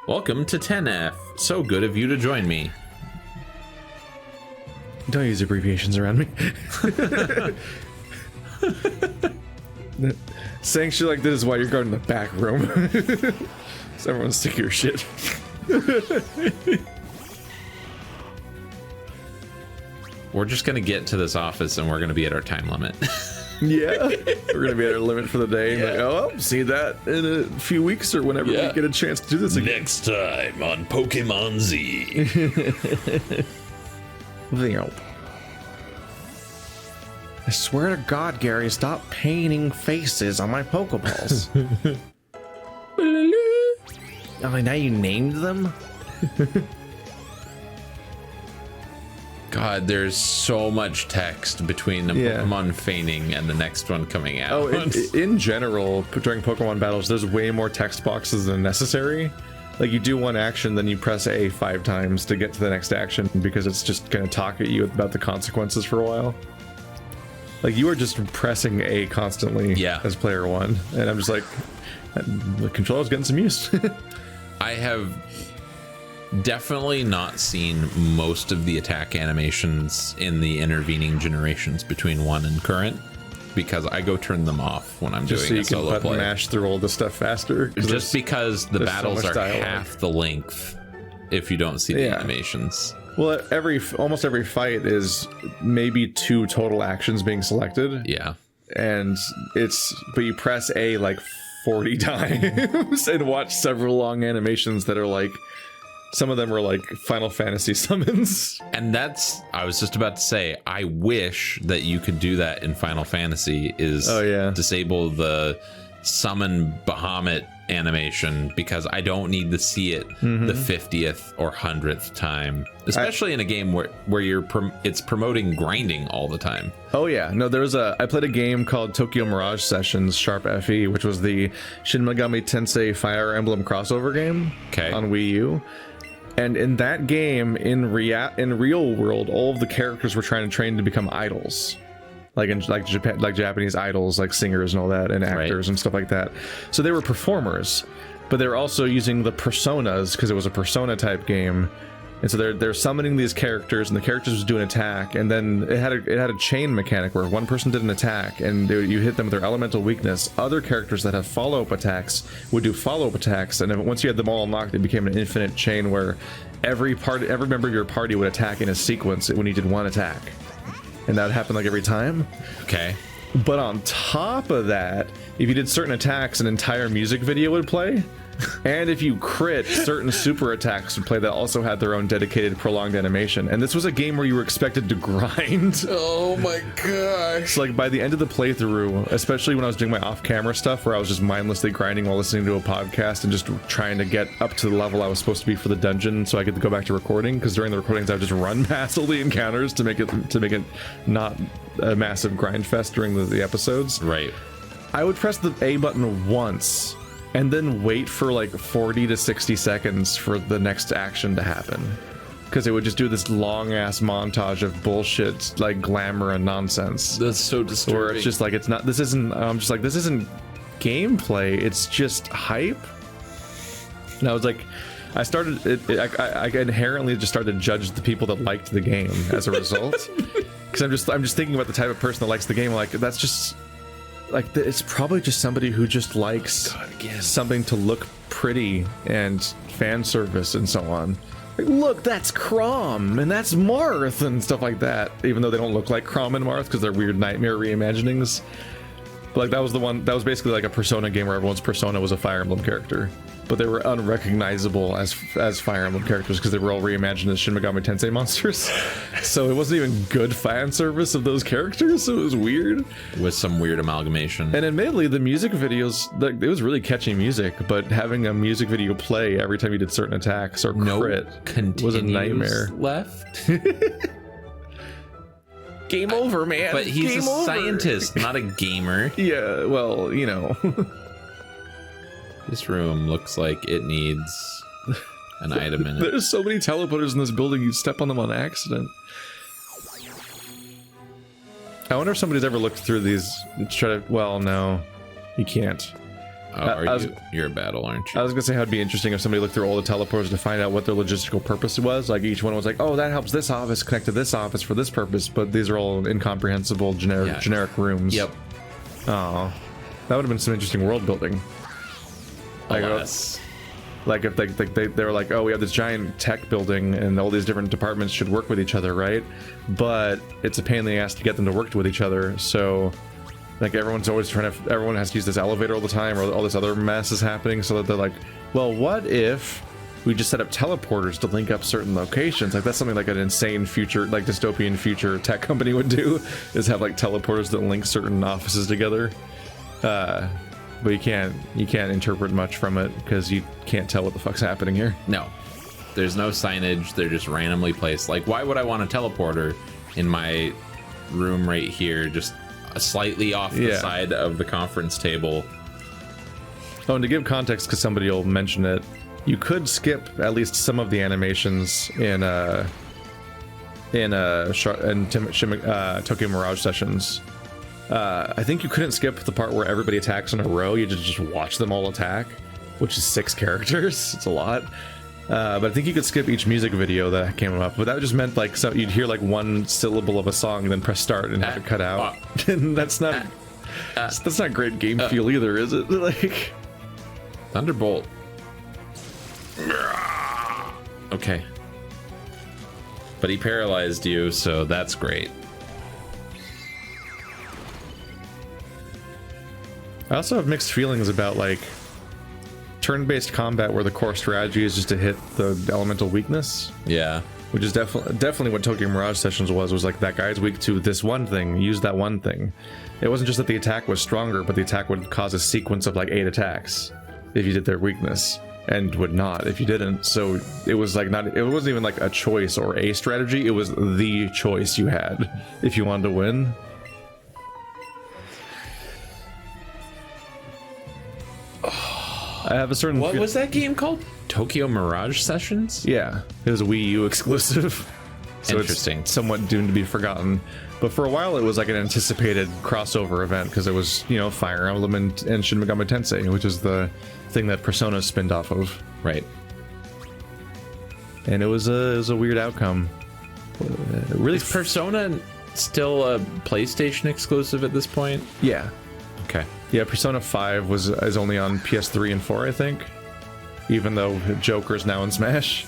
Welcome to 10F. So good of you to join me. Don't use abbreviations around me. Saying shit like this is why you're guarding the back room. So everyone stick your shit. We're just going to get to this office and we're going to be at our time limit. Yeah, we're going to be at our limit for the day. Yeah. Like, oh, well, see that in a few weeks or whenever we get a chance to do this again. Next time on Pokemon Z. I swear to God, Gary, stop painting faces on my Pokeballs. Oh, now you named them? God, there's so much text between the Pokemon feigning and the next one coming out. Oh, in general, during Pokemon battles, there's way more text boxes than necessary. Like, you do one action, then you press A 5 times to get to the next action because it's just going to talk at you about the consequences for a while. Like, you are just pressing A constantly as player one. And I'm just like, the controller's getting some use. I have definitely not seen most of the attack animations in the intervening generations between 1 and current because I go turn them off when I'm just doing a so you solo can button play. Mash through all the stuff faster. Just because the battles so are half the length if you don't see the animations. Well, almost every fight is maybe 2 total actions being selected. Yeah. And but you press A like 40 times and watch several long animations that are like, some of them are like Final Fantasy summons. And I was just about to say, I wish that you could do that in Final Fantasy is disable the summon Bahamut animation because I don't need to see it the 50th or 100th time, especially in a game where it's promoting grinding all the time. Oh yeah, no, I played a game called Tokyo Mirage Sessions Sharp FE, which was the Shin Megami Tensei Fire Emblem crossover game on Wii U. And in that game, in real world, all of the characters were trying to train to become idols, like Japanese idols, like singers and all that, and actors and stuff like that. So they were performers, but they were also using the personas because it was a persona type game. And so they're summoning these characters, and the characters would do an attack, and then it had a chain mechanic where one person did an attack, and you hit them with their elemental weakness. Other characters that have follow-up attacks would do follow-up attacks, and once you had them all unlocked, it became an infinite chain where every member of your party would attack in a sequence when you did one attack, and that would happen like every time. Okay. But on top of that, if you did certain attacks, an entire music video would play. And if you crit, certain super attacks would play that also had their own dedicated prolonged animation. And this was a game where you were expected to grind. Oh my gosh. So like by the end of the playthrough, especially when I was doing my off-camera stuff where I was just mindlessly grinding while listening to a podcast and just trying to get up to the level I was supposed to be for the dungeon so I could go back to recording, because during the recordings I would just run past all the encounters to make it not a massive grind fest during the episodes. Right. I would press the A button once and then wait for like 40 to 60 seconds for the next action to happen, because it would just do this long ass montage of bullshit, like glamour and nonsense. That's so disturbing. Where it's just like, this isn't gameplay, it's just hype. And I was like, I inherently just started to judge the people that liked the game as a result, because I'm just thinking about the type of person that likes the game. Like, that's just like, it's probably just somebody who just likes something to look pretty and fan service and so on. Like, look, that's Chrom and that's Marth and stuff like that, even though they don't look like Chrom and Marth because they're weird nightmare reimaginings. But like, that was basically like a Persona game where everyone's Persona was a Fire Emblem character, but they were unrecognizable as Fire Emblem characters because they were all reimagined as Shin Megami Tensei monsters. So it wasn't even good fan service of those characters, so it was weird. With some weird amalgamation. And admittedly, the music videos, it was really catchy music, but having a music video play every time you did certain attacks or crit was a nightmare. Left. Game over, man. But he's a scientist, not a gamer. Yeah, well, you know. This room looks like it needs an item in it. There's so many teleporters in this building, you step on them on accident. I wonder if somebody's ever looked through these and try to... Well, no. You can't. You're a battle, aren't you? I was gonna say how it'd be interesting if somebody looked through all the teleporters to find out what their logistical purpose was. Like each one was like, oh, that helps this office connect to this office for this purpose, but these are all incomprehensible generic rooms. Yep. Oh, that would have been some interesting world building. Like if they were like, oh, we have this giant tech building and all these different departments should work with each other, right? But it's a pain in the ass to get them to work with each other, so like everyone's always everyone has to use this elevator all the time, or all this other mess is happening, so that they're like, well, what if we just set up teleporters to link up certain locations? Like that's something like an insane future, like dystopian future tech company would do, is have like teleporters that link certain offices together. But you can't interpret much from it because you can't tell what the fuck's happening here. No, there's no signage. They're just randomly placed. Like, why would I want a teleporter in my room right here, just slightly off the side of the conference table? Oh, and to give context, because somebody will mention it, you could skip at least some of the animations in Tokyo Mirage Sessions. I think you couldn't skip the part where everybody attacks in a row. You just watch them all attack, which is 6 characters. It's a lot. But I think you could skip each music video that came up. But that just meant like, so you'd hear like one syllable of a song and then press start and have it cut out. And that's not great game feel either, is it? Like Thunderbolt. Okay. But he paralyzed you, so that's great. I also have mixed feelings about like turn-based combat where the core strategy is just to hit the elemental weakness. Yeah. Which is definitely what Tokyo Mirage Sessions was like, that guy's weak to this one thing, use that one thing. It wasn't just that the attack was stronger, but the attack would cause a sequence of like 8 attacks if you did their weakness, and would not if you didn't. So it was like it wasn't even like a choice or a strategy, it was the choice you had if you wanted to win. I have a certain... What was that game called? Tokyo Mirage Sessions? Yeah, it was a Wii U exclusive. So interesting. It's somewhat doomed to be forgotten. But for a while, it was like an anticipated crossover event because it was, you know, Fire Emblem and Shin Megami Tensei, which is the thing that Persona spinned off of. Right. And it was a weird outcome. Really, is Persona still a PlayStation exclusive at this point? Yeah. Okay. Yeah, Persona 5 is only on PS3 and 4, I think. Even though Joker's now in Smash.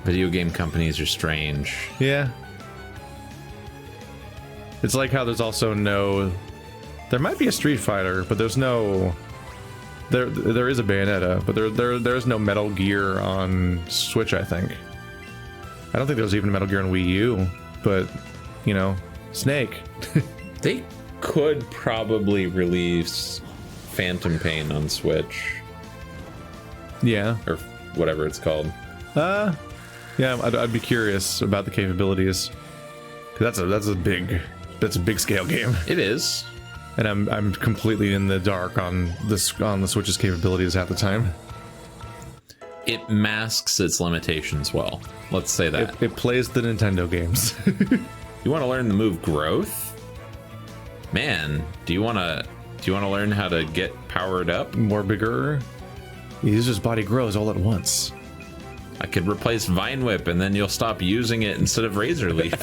Video game companies are strange. Yeah. It's like how there's also no... There might be a Street Fighter, but there's no... There is a Bayonetta, but there's no Metal Gear on Switch, I think. I don't think there was even Metal Gear on Wii U, but, you know, Snake. They could probably release Phantom Pain on Switch. Yeah. Or whatever it's called. Yeah, I'd be curious about the capabilities. That's a big scale game. It is. And I'm completely in the dark on the Switch's capabilities half the time. It masks its limitations well. Let's say that. It plays the Nintendo games. You want to learn the move Growth? Man, do you want to learn how to get powered up? More bigger? He uses his body grows all at once. I could replace Vine Whip and then you'll stop using it instead of Razor Leaf.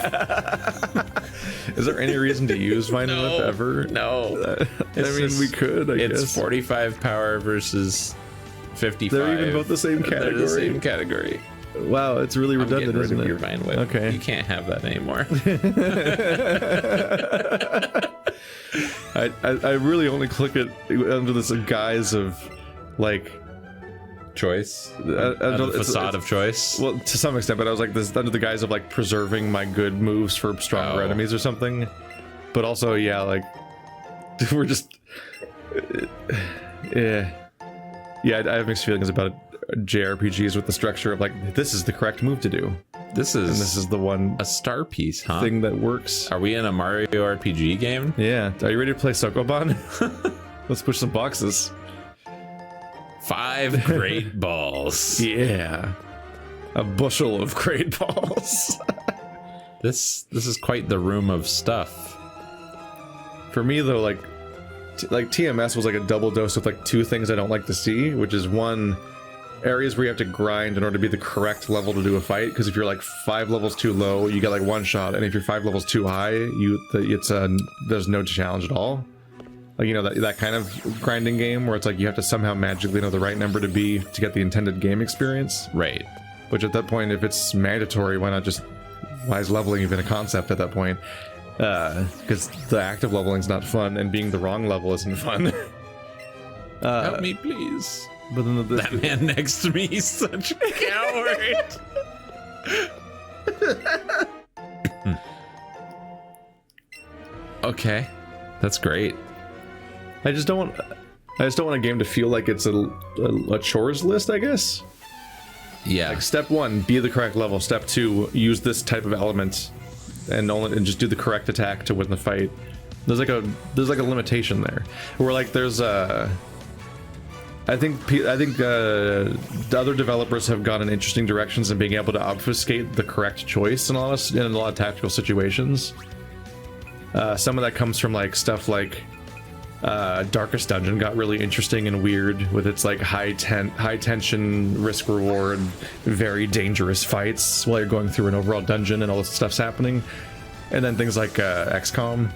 Is there any reason to use Vine Whip ever? No. We could, I guess. It's 45 power versus 55. They're even both the same category. They're the same category. Wow, it's really redundant, isn't it? Your Vine Whip. Okay. You can't have that anymore. I really only click it under this guise of, like... choice? The facade of choice? Well, to some extent, but I was like, this under the guise of, like, preserving my good moves for stronger enemies or something. But also, yeah, like... We're just... Yeah, I have mixed feelings about JRPGs with the structure of, like, this is the correct move to do. This is the one... A star piece, huh? Thing that works. Are we in a Mario RPG game? Yeah. Are you ready to play Sokoban? Let's push some boxes. 5 great balls. Yeah. A bushel of great balls. This is quite the room of stuff. For me, though, like, like TMS was like a double dose of like two things I don't like to see, which is one, areas where you have to grind in order to be the correct level to do a fight, because if you're like 5 levels too low, you get like one shot, and if you're 5 levels too high, there's no challenge at all. Like, you know, that kind of grinding game where it's like you have to somehow magically know the right number to get the intended game experience. Right. Which at that point, if it's mandatory, why is leveling even a concept at that point? Because the active leveling is not fun, and being the wrong level isn't fun. Help me, please. But then that man next to me is such a coward. Okay, that's great. I just don't want a game to feel like it's a chores list, I guess. Yeah. Like step 1, be the correct level. Step 2, use this type of element, and just do the correct attack to win the fight. There's like a limitation there, where like there's I think the other developers have gone in interesting directions in being able to obfuscate the correct choice in a lot of tactical situations. Some of that comes from like stuff like Darkest Dungeon got really interesting and weird with its like high tension, risk reward, very dangerous fights while you're going through an overall dungeon and all this stuff's happening. And then things like XCOM,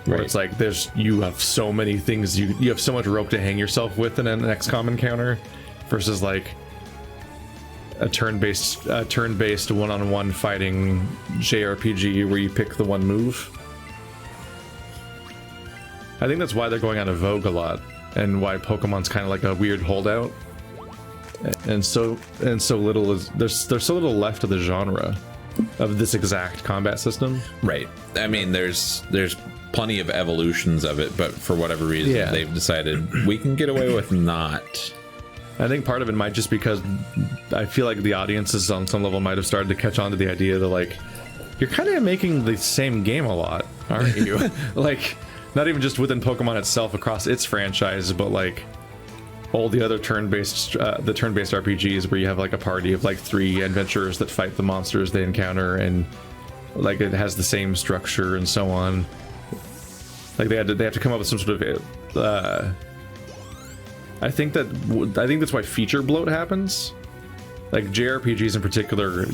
where it's like you have so many things, you have so much rope to hang yourself with in an XCOM encounter, versus like a turn-based one-on-one fighting JRPG where you pick the one move. I think that's why they're going out of vogue a lot, and why Pokemon's kind of like a weird holdout. And so little is there's so little left of the genre of this exact combat system. Right. I mean, there's plenty of evolutions of it, but for whatever reason, they've decided we can get away with not. I think part of it might just because I feel like the audiences on some level might have started to catch on to the idea that like, you're kind of making the same game a lot, aren't you? Like, not even just within Pokemon itself across its franchise, but like all the other turn-based RPGs where you have like a party of like 3 adventurers that fight the monsters they encounter, and like it has the same structure and so on. Like they have to come up with some sort of I think that's why feature bloat happens. Like JRPGs in particular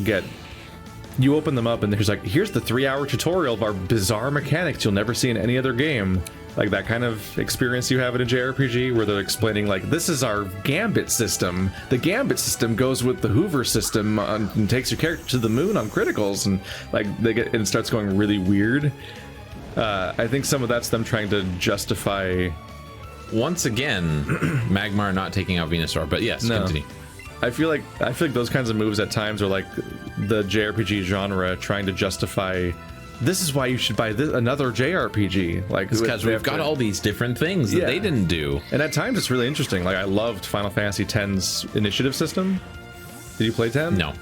you open them up and there's like, here's the 3-hour tutorial of our bizarre mechanics you'll never see in any other game. Like that kind of experience you have in a JRPG where they're explaining like, this is our Gambit system. The Gambit system goes with the Hoover system and takes your character to the moon on criticals, and like it starts going really weird. I think some of that's them trying to justify. Once again, Magmar not taking out Venusaur, but yes, continue. I feel like those kinds of moves at times are like the JRPG genre trying to justify, this is why you should buy another JRPG. Like, because we've got all these different things that they didn't do. And at times it's really interesting. Like I loved Final Fantasy X's initiative system. Did you play 10? No.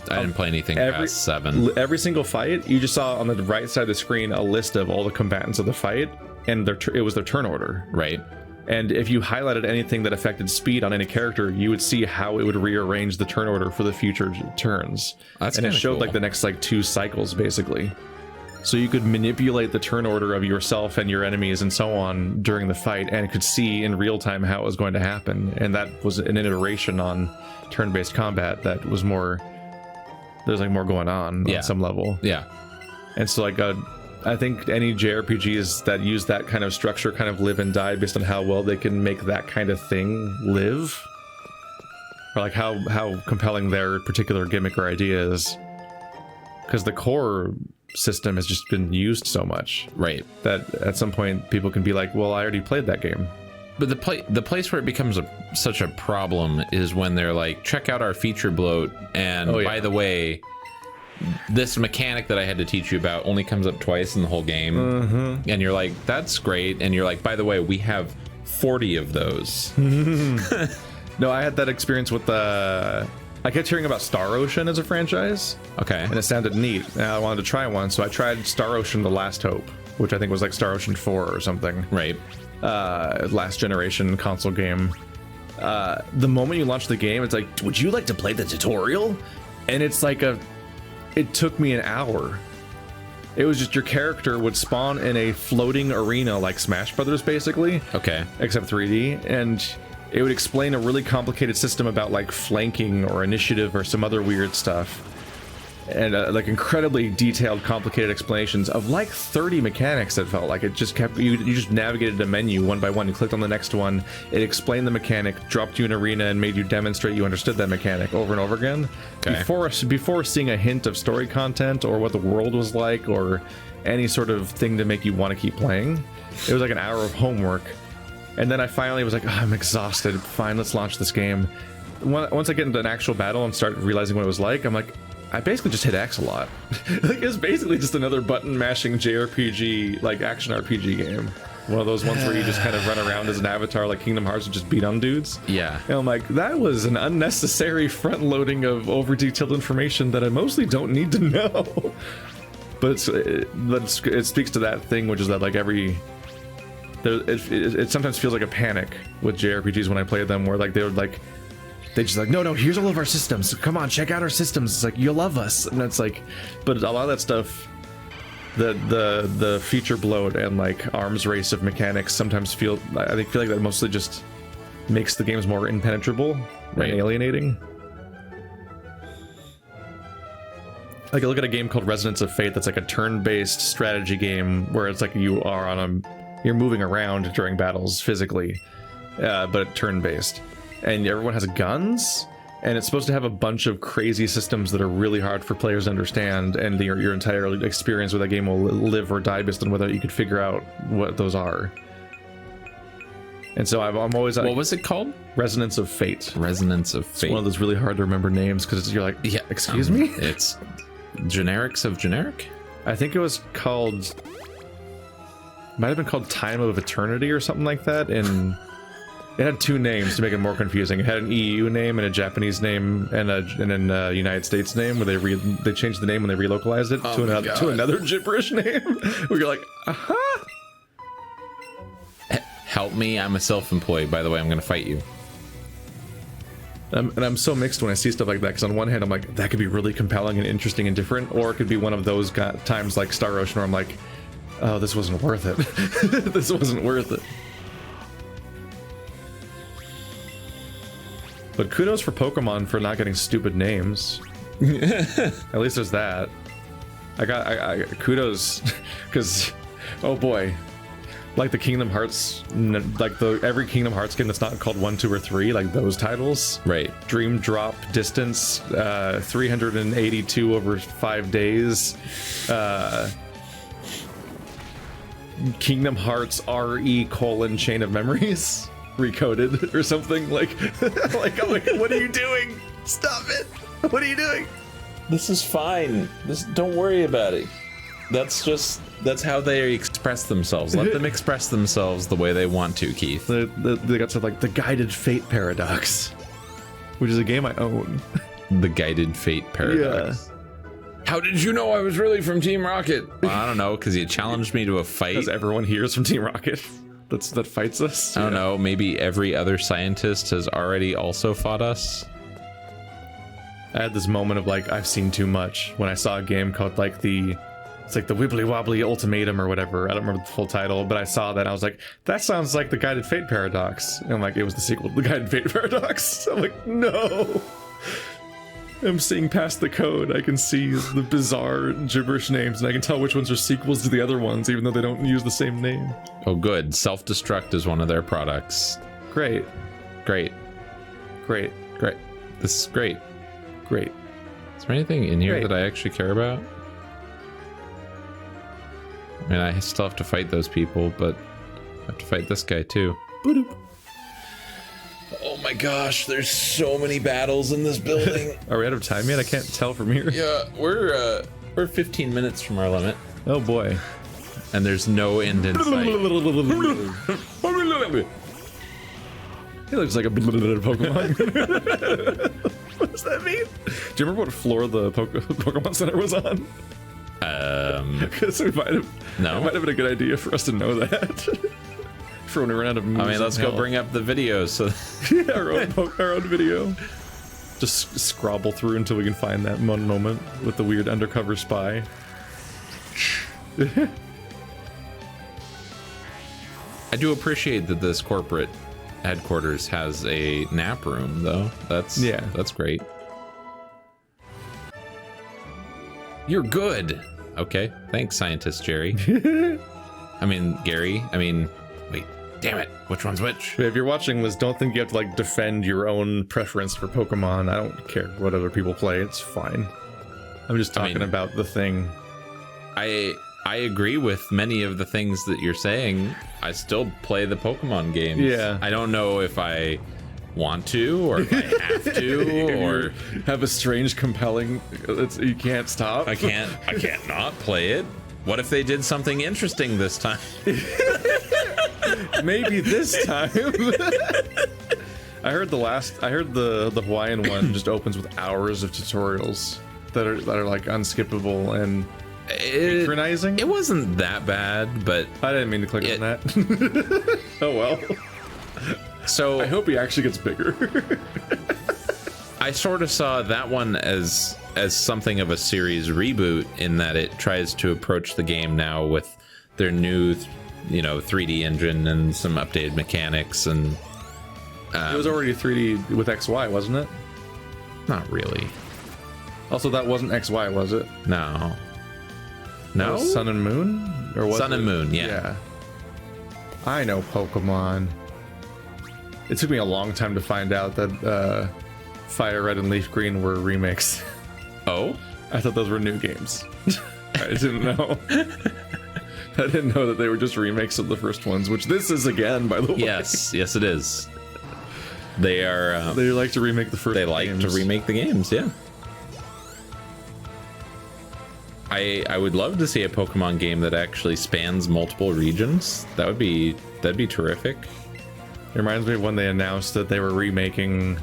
I didn't play anything past 7. Every single fight, you just saw on the right side of the screen a list of all the combatants of the fight, and it was their turn order. Right. And if you highlighted anything that affected speed on any character, you would see how it would rearrange the turn order for the future turns. And it showed cool. like the next like 2 cycles basically. So you could manipulate the turn order of yourself and your enemies and so on during the fight, and it could see in real time how it was going to happen. And that was an iteration on turn-based combat that was more, there's like more going on some level. Yeah. And so like I think any JRPGs that use that kind of structure kind of live and die based on how well they can make that kind of thing live, or like how compelling their particular gimmick or idea is. Because the core system has just been used so much, right, that at some point people can be like, well, I already played that game. But the place where it becomes such a problem is when they're like, check out our feature bloat, and by the way, this mechanic that I had to teach you about only comes up twice in the whole game. And you're like, that's great. And you're like, by the way, we have 40 of those. No, I had that experience with I kept hearing about Star Ocean as a franchise. Okay. And it sounded neat. And I wanted to try one, so I tried Star Ocean The Last Hope, which I think was like Star Ocean 4 or something. Right. Last generation console game. The moment you launch the game, it's like, would you like to play the tutorial? And it's like it took me an hour It was just your character would spawn in a floating arena like Smash Brothers, basically. Okay. Except 3D, and it would explain a really complicated system about like flanking or initiative or some other weird stuff. And like incredibly detailed, complicated explanations of like 30 mechanics. It felt like it just kept you just navigated a menu one by one. You clicked on the next one, it explained the mechanic, dropped you an arena, and made you demonstrate you understood that mechanic over and over again. Okay. Before seeing a hint of story content or what the world was like or any sort of thing to make you want to keep playing, it was like an hour of homework. And then I finally was like, oh, I'm exhausted. Fine, let's launch this game. Once I get into an actual battle and start realizing what it was like, I'm like, I basically just hit X a lot. Like, it's basically just another button mashing JRPG, like action RPG game. One of those ones where you just kind of run around as an avatar like Kingdom Hearts and just beat on dudes. Yeah. And I'm like, that was an unnecessary front loading of over detailed information that I mostly don't need to know. But it speaks to that thing, which is that like it sometimes feels like a panic with JRPGs when I play them, where like they just like, no, here's all of our systems. Come on, check out our systems. It's like, you'll love us. And it's like, but a lot of that stuff, the feature bloat and like arms race of mechanics sometimes feel like that mostly just makes the games more impenetrable and alienating. Like, I look at a game called Resonance of Fate that's like a turn-based strategy game where it's like you're moving around during battles physically, but turn-based. And everyone has guns, and it's supposed to have a bunch of crazy systems that are really hard for players to understand, and your entire experience with that game will live or die based on whether you could figure out what those are. And so I'm always like, what was it called? Resonance of Fate. Resonance of Fate. It's one of those really hard to remember names because you're like, yeah, excuse me? It's generics of generic? I think it was called, might have been called Time of Eternity or something like that, and it had two names to make it more confusing. It had an EU name and a Japanese name and a United States name, where they changed the name when they relocalized it to another gibberish name. Where you're like, aha! Help me, I'm a self-employed. By the way, I'm going to fight you. And I'm so mixed when I see stuff like that, because on one hand I'm like, that could be really compelling and interesting and different, or it could be one of those times like Star Ocean where I'm like, oh, this wasn't worth it. This wasn't worth it. But kudos for Pokemon for not getting stupid names. At least there's that. I got kudos, because, oh boy, like the Kingdom Hearts, like every Kingdom Hearts game that's not called 1, 2, or 3, like those titles. Right. Dream Drop Distance, 382 over 5 days. Kingdom Hearts RE: Chain of Memories. Recoded or something, like I'm like, what are you doing? Stop it! What are you doing? This is fine. Don't worry about it. That's how they express themselves. Let them express themselves the way they want to, Keith. They got stuff like the Guided Fate Paradox, which is a game I own. The Guided Fate Paradox. Yeah. How did you know I was really from Team Rocket? Well, I don't know, because you challenged me to a fight. Because everyone here is from Team Rocket. That fights us. I don't know.Maybe every other scientist has already also fought us. I had this moment of like, I've seen too much when I saw a game called like it's like the Wibbly Wobbly Ultimatum or whatever. I don't remember the full title, but I saw that and I was like, that sounds like the Guided Fate Paradox. And I'm like, it was the sequel to the Guided Fate Paradox. I'm like, no. I'm seeing past the code. I can see the bizarre gibberish names, and I can tell which ones are sequels to the other ones, even though they don't use the same name. Oh, good. Self-destruct is one of their products. Great. Great. Great. Great. This is great. Great. Is there anything in here that I actually care about? I mean, I still have to fight those people, but I have to fight this guy too. Boop. Oh my gosh, there's so many battles in this building. Are we out of time yet? I can't tell from here. Yeah, we're 15 minutes from our limit. Oh boy. And there's no end in sight. He looks like a Pokemon. What does that mean? Do you remember what floor the Pokemon Center was on? Because it might have been a good idea for us to know that. For when we run out of moves. I mean, let's go bring up the videos. So yeah, our own video. Just scrabble through until we can find that moment with the weird undercover spy. I do appreciate that this corporate headquarters has a nap room, though. That's great. You're good. Okay, thanks, Scientist Jerry. I mean, Gary. I mean, wait, damn it. Which one's which? If you're watching this, don't think you have to like defend your own preference for Pokemon. I don't care what other people play. It's fine. I'm just talking about the thing. I agree with many of the things that you're saying. I still play the Pokemon games. Yeah. I don't know if I want to or if I have to or have a strange compelling you can't stop. I can't not play it. What if they did something interesting this time? Maybe this time. I heard the Hawaiian one just opens with hours of tutorials that are like unskippable and patronizing. It wasn't that bad, but I didn't mean to click on that. Oh well. So I hope he actually gets bigger. I sort of saw that one as something of a series reboot in that it tries to approach the game now with their new 3D engine and some updated mechanics, and it was already 3D with XY, wasn't it? Not really. Also, that wasn't XY, was it? No. Sun and Moon, or was Sun and Moon? Yeah. I know Pokemon. It took me a long time to find out that Fire Red and Leaf Green were remakes. Oh? I thought those were new games. I didn't know. I didn't know that they were just remakes of the first ones, which this is again, by the way. Yes, it is. They are. They like to remake the first. They like to remake the games, yeah. I would love to see a Pokemon game that actually spans multiple regions. That'd be terrific. It reminds me of when they announced that they were remaking.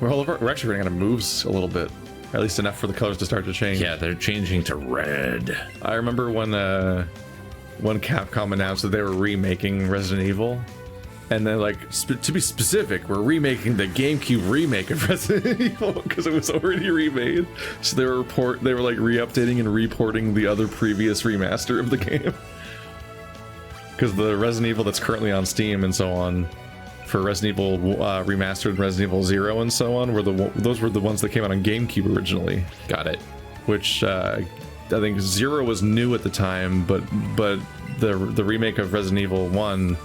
We're actually running out of moves a little bit, at least enough for the colors to start to change. Yeah, they're changing to red. I remember when Capcom announced that they were remaking Resident Evil, and then to be specific, we're remaking the GameCube remake of Resident Evil because it was already remade. So they were like re-updating and reporting the other previous remaster of the game. Because the Resident Evil that's currently on Steam and so on, for Resident Evil Remastered, Resident Evil 0 and so on, those were the ones that came out on GameCube originally. Got it. Which I think 0 was new at the time, but the remake of Resident Evil 1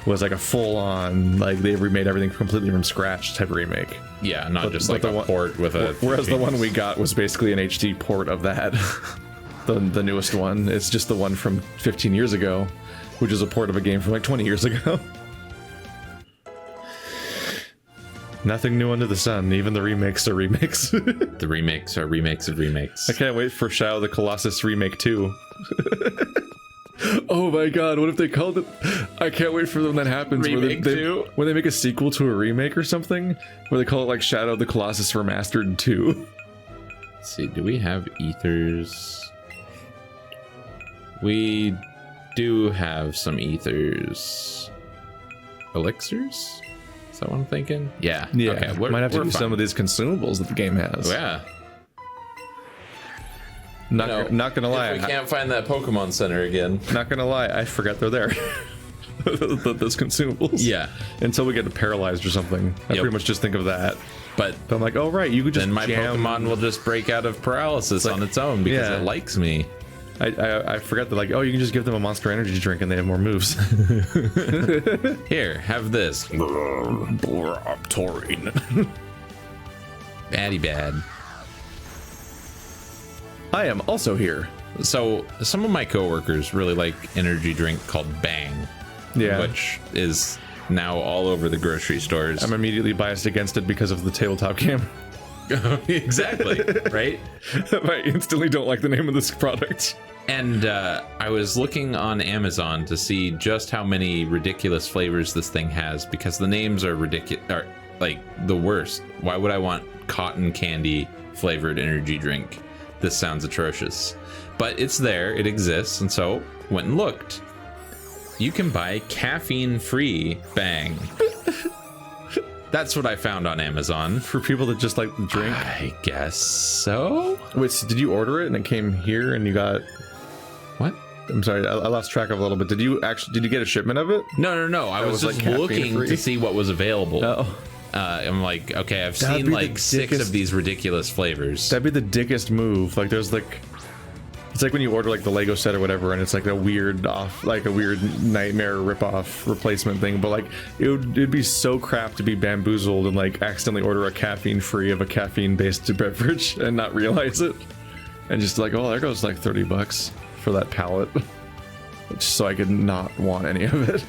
was like a full-on, like they remade everything completely from scratch type of remake. Yeah, not just like a port with a... Whereas the one we got was basically an HD port of that. the newest one. It's just the one from 15 years ago, which is a port of a game from like 20 years ago. Nothing new under the sun. Even the remakes are remakes. The remakes are remakes of remakes. I can't wait for Shadow of the Colossus Remake 2. Oh my god, what if they called it... I can't wait for when that happens. Remake 2? When they make a sequel to a remake or something, where they call it like Shadow of the Colossus Remastered 2. Let's see, do we have ethers? We do have some ethers. Elixirs? Is that what I'm thinking? Yeah. Okay, might have to do some of these consumables that the game has. Yeah. Not gonna lie. If we can't find that Pokemon Center again. Not gonna lie, I forgot they're there. Those consumables. Yeah. Until we get paralyzed or something. I pretty much just think of that. But I'm like, oh right, you could just then my Pokemon will just break out of paralysis on its own because it likes me. I forgot that, like, oh, you can just give them a Monster Energy drink and they have more moves. Here, have this. Taurine. Batty bad. I am also here. So some of my coworkers really like energy drink called Bang, which is now all over the grocery stores. I'm immediately biased against it because of the tabletop cam. Exactly, right? I instantly don't like the name of this product. And I was looking on Amazon to see just how many ridiculous flavors this thing has, because the names are ridiculous, are like the worst. Why would I want cotton candy flavored energy drink? This sounds atrocious. But it's there, it exists, and so went and looked. You can buy caffeine-free Bang. That's what I found on Amazon. For people that just like the drink? I guess so. Wait, so did you order it and it came here and you got... What? I'm sorry, I lost track of a little bit. Did you get a shipment of it? No. I was just like looking to see what was available. Oh. I'm like, okay, I've seen like 6 of these ridiculous flavors. That'd be the dickest move. Like, there's like, it's like when you order like the Lego set or whatever, and it's like a weird nightmare ripoff replacement thing. But like, it'd be so crap to be bamboozled and like accidentally order a caffeine free of a caffeine based beverage and not realize it, and just like, oh, there goes like $30 for that pallet, just so I could not want any of it.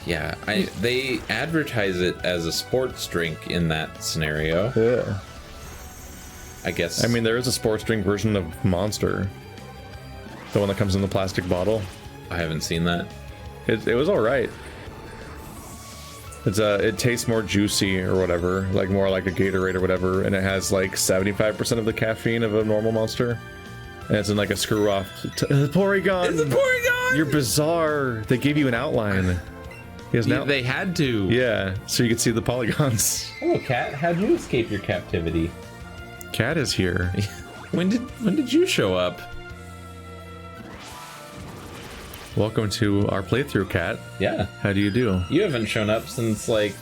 Yeah, they advertise it as a sports drink in that scenario. Yeah. I guess. I mean, there is a sports drink version of Monster. The one that comes in the plastic bottle. I haven't seen that. It was alright. It tastes more juicy or whatever, like more like a Gatorade or whatever, and it has like 75% of the caffeine of a normal Monster. And it's in like a screw off. Porygon! It's a Porygon! You're bizarre. They gave you an outline. They had to. Yeah, so you could see the polygons. Hello, Cat. How'd you escape your captivity? Cat is here. When did you show up? Welcome to our playthrough, Cat. Yeah. How do you do? You haven't shown up since like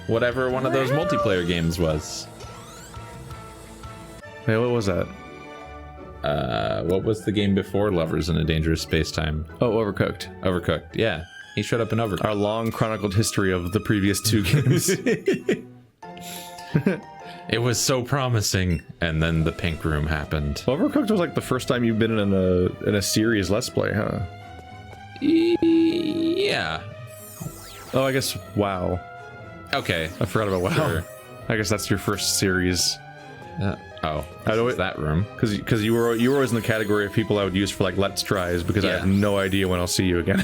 whatever one of those multiplayer games was. Hey, what was that? What was the game before Lovers in a Dangerous Space-Time? Oh, Overcooked. Overcooked, yeah. He showed up in Overcooked. Our long chronicled history of the previous 2 games. It was so promising, and then the pink room happened. Overcooked was like the first time you've been in a series Let's Play, huh? Yeah. Oh, I guess WoW. Okay. I forgot about WoW. Sure. I guess that's your first series. That room. Because you were always in the category of people I would use for like Let's Tries, because I have no idea when I'll see you again.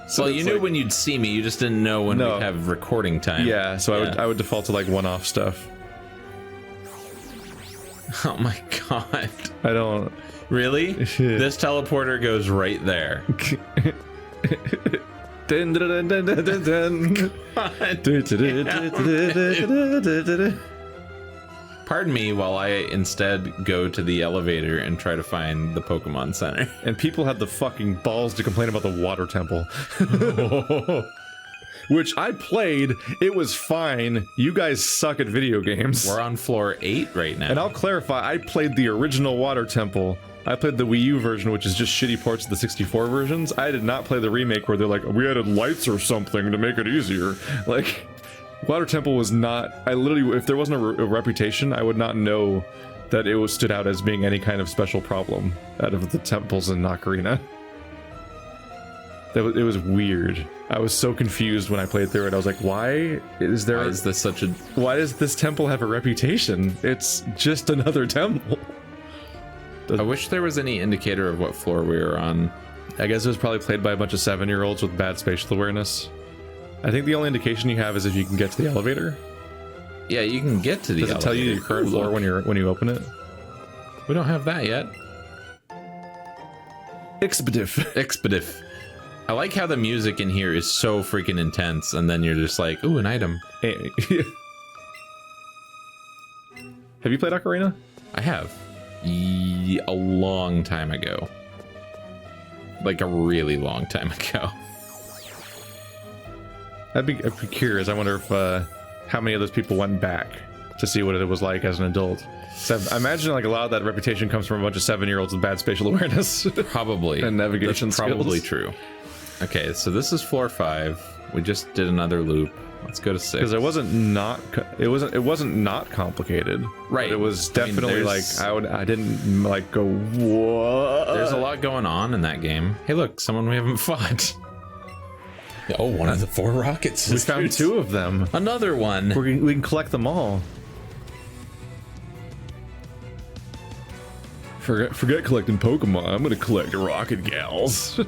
So well, you knew when you'd see me, you just didn't know when we'd have recording time. Yeah, so I would default to like one-off stuff. Oh my god. I don't... Really? This teleporter goes right there. Dun, dun, dun, dun, dun, dun. Pardon me while I instead go to the elevator and try to find the Pokemon Center. And people had the fucking balls to complain about the water temple. Which I played, it was fine. You guys suck at video games. We're on floor 8 right now. And I'll clarify, I played the original water temple. I played the Wii U version, which is just shitty ports of the 64 versions. I did not play the remake where they're like, we added lights or something to make it easier. Like, Water Temple was not... I literally, if there wasn't a reputation, I would not know that it stood out as being any kind of special problem out of the temples in Ocarina. It was weird. I was so confused when I played through it. I was like, why is this such a... Why does this temple have a reputation? It's just another temple. I wish there was any indicator of what floor we were on. I guess it was probably played by a bunch of 7-year-olds with bad spatial awareness. I think the only indication you have is if you can get to the elevator. Yeah, you can get to the elevator. Does it tell you your current floor when you open it? We don't have that yet. Expediff. I like how the music in here is so freaking intense, and then you're just like, ooh, an item. Have you played Ocarina? I have. A long time ago. Like a really long time ago. I'd be curious. I wonder if how many of those people went back to see what it was like as an adult. So I imagine like a lot of that reputation comes from a bunch of 7-year-olds with bad spatial awareness. Probably. And navigation skills. Probably true. Okay, so this is floor 5. We just did another loop. Let's go to 6. Because it wasn't not complicated. Right. It was definitely I didn't like go, what? There's a lot going on in that game. Hey, look, someone we haven't fought. Oh, one of the 4 rockets. We found 2 of them. Another one. We can collect them all. Forget collecting Pokemon. I'm gonna collect rocket gals.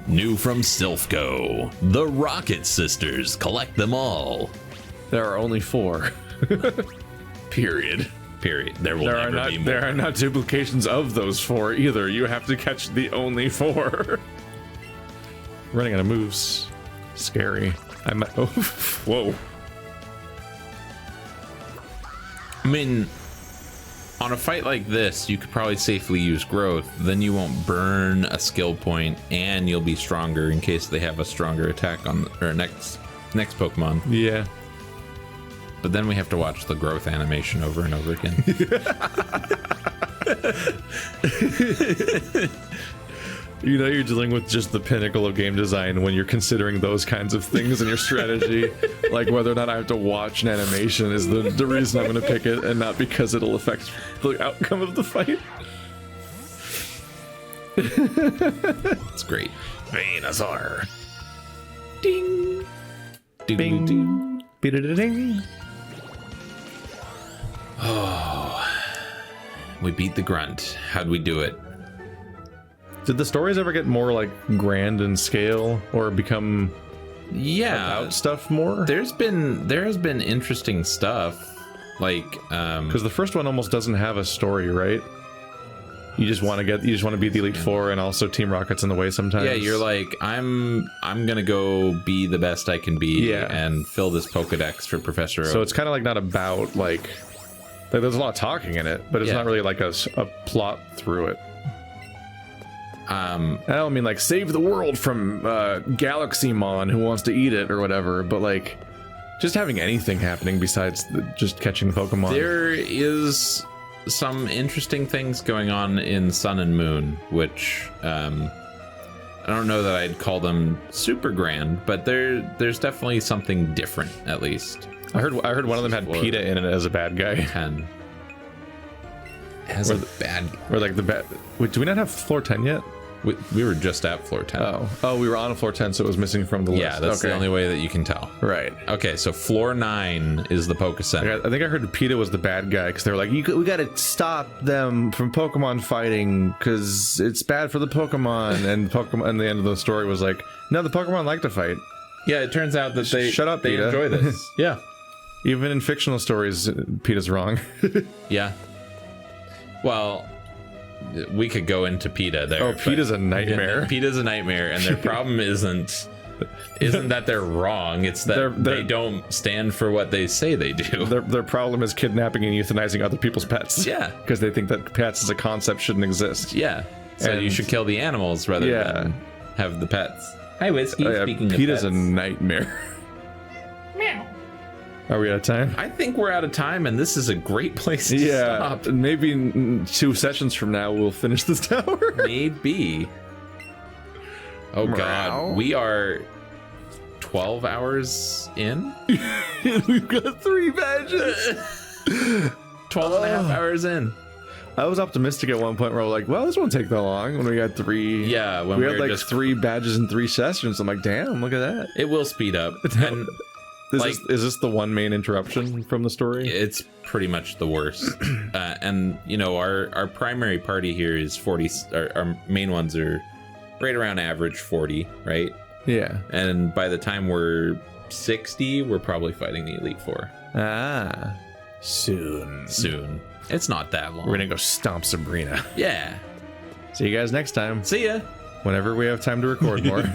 New from Silph Co, the Rocket Sisters. Collect them all. There are only 4. Period. There will never be more. There are not duplications of those 4 either. You have to catch the only 4. Running out of moves. Scary. Oh, whoa. I mean, on a fight like this, you could probably safely use growth. Then you won't burn a skill point, and you'll be stronger in case they have a stronger attack on or next Pokemon. Yeah. But then we have to watch the growth animation over and over again. You know, you're dealing with just the pinnacle of game design when you're considering those kinds of things in your strategy. Like whether or not I have to watch an animation is the reason I'm going to pick it, and not because it'll affect the outcome of the fight. It's great. Venusaur. Ding. Ding. Bing. Ding. Ding. Oh. We beat the grunt. How'd we do it? Did the stories ever get more like grand in scale or become about stuff more? There has been interesting stuff, like because the first one almost doesn't have a story, right? You just want to be the Elite Four, and also Team Rocket's in the way sometimes. Yeah, you're like, I'm gonna go be the best I can be, and fill this Pokedex for Professor Oak. So it's kind of like not about like there's a lot of talking in it, but it's not really like a plot through it. I don't mean like save the world from Galaxymon who wants to eat it or whatever, but like just having anything happening besides just catching Pokemon. There is some interesting things going on in Sun and Moon, which I don't know that I'd call them super grand, but there's definitely something different, at least. I heard one of them had PETA in it as a bad guy. As a bad guy. Or like the bad. Wait, do we not have floor 10 yet? We were just at floor 10. Oh, we were on floor 10, so it was missing from the list. Yeah, that's the only way that you can tell. Right. Okay, so floor 9 is the Poke Center. I think I heard PETA was the bad guy because they were like, we got to stop them from Pokemon fighting because it's bad for the Pokemon. And the end of the story was like, no, the Pokemon like to fight. Yeah, it turns out that they PETA. enjoy this. Yeah. Even in fictional stories, PETA's wrong. Yeah. Well, we could go into PETA there. Oh, PETA's a nightmare. PETA's a nightmare, and their problem isn't that they're wrong. It's that they don't stand for what they say they do. Their problem is kidnapping and euthanizing other people's pets. Yeah. Because they think that pets as a concept shouldn't exist. Yeah. So you should kill the animals rather than have the pets. Hi, Whiskey. Speaking of PETA's pets. a nightmare. Meow. Are we out of time? I think we're out of time, and this is a great place to stop. Maybe 2 sessions from now we'll finish this tower. Maybe. Oh God, we are 12 hours in. We've got 3 badges. 12 and a half hours in. I was optimistic at one point where I was like, well, this won't take that long when we got 3. Yeah, when we had like just 3 badges in 3 sessions. I'm like, damn, look at that. It will speed up. And is this the one main interruption from the story? It's pretty much the worst. And you know, our primary party here is 40. Our main ones are right around average 40, right? Yeah. And by the time we're 60, we're probably fighting the Elite Four. Ah, soon. It's not that long. We're gonna go stomp Sabrina. Yeah. See you guys next time. See ya. Whenever we have time to record more.